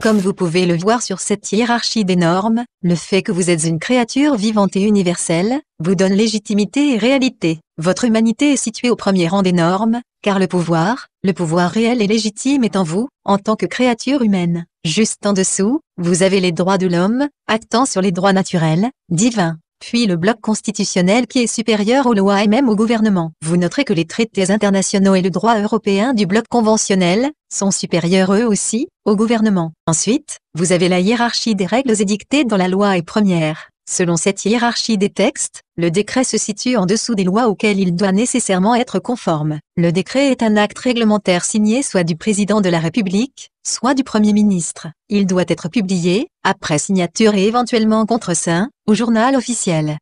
Comme vous pouvez le voir sur cette hiérarchie des normes, le fait que vous êtes une créature vivante et universelle, vous donne légitimité et réalité. Votre humanité est située au premier rang des normes, car le pouvoir réel et légitime est en vous, en tant que créature humaine. Juste en dessous, vous avez les droits de l'homme, actant sur les droits naturels, divins. Puis le bloc constitutionnel qui est supérieur aux lois et même au gouvernement. Vous noterez que les traités internationaux et le droit européen du bloc conventionnel sont supérieurs eux aussi au gouvernement. Ensuite, vous avez la hiérarchie des règles édictées dans la loi est première. Selon cette hiérarchie des textes, le décret se situe en dessous des lois auxquelles il doit nécessairement être conforme. Le décret est un acte réglementaire signé soit du président de la République, soit du Premier ministre. Il doit être publié, après signature et éventuellement contreseing, au journal officiel.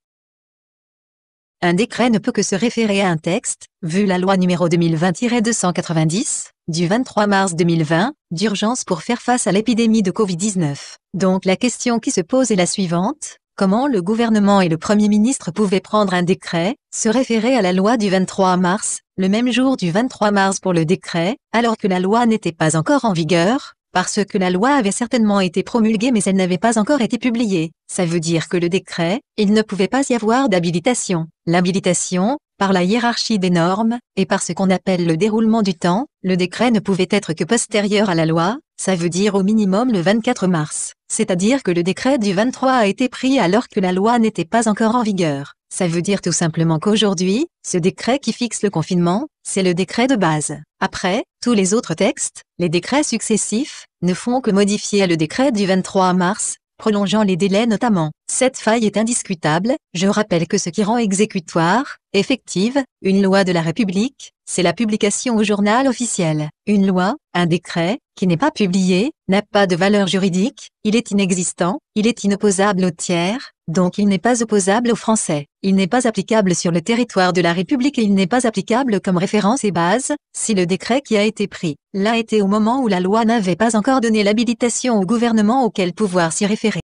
Un décret ne peut que se référer à un texte, vu la loi numéro 2020-290, du 23 mars 2020, d'urgence pour faire face à l'épidémie de Covid-19. Donc la question qui se pose est la suivante. Comment le gouvernement et le Premier ministre pouvaient prendre un décret, se référer à la loi du 23 mars, le même jour du 23 mars pour le décret, alors que la loi n'était pas encore en vigueur, parce que la loi avait certainement été promulguée mais elle n'avait pas encore été publiée. Ça veut dire que le décret, il ne pouvait pas y avoir d'habilitation. L'habilitation, par la hiérarchie des normes, et par ce qu'on appelle le déroulement du temps, le décret ne pouvait être que postérieur à la loi, ça veut dire au minimum le 24 mars. C'est-à-dire que le décret du 23 a été pris alors que la loi n'était pas encore en vigueur. Ça veut dire tout simplement qu'aujourd'hui, ce décret qui fixe le confinement, c'est le décret de base. Après, tous les autres textes, les décrets successifs, ne font que modifier le décret du 23 mars, prolongeant les délais notamment. Cette faille est indiscutable. Je rappelle que ce qui rend exécutoire, effective, une loi de la République, c'est la publication au journal officiel. Une loi, un décret, qui n'est pas publié, n'a pas de valeur juridique, il est inexistant, il est inopposable aux tiers, donc il n'est pas opposable aux Français. Il n'est pas applicable sur le territoire de la République et il n'est pas applicable comme référence et base, si le décret qui a été pris l'a été au moment où la loi n'avait pas encore donné l'habilitation au gouvernement auquel pouvoir s'y référer.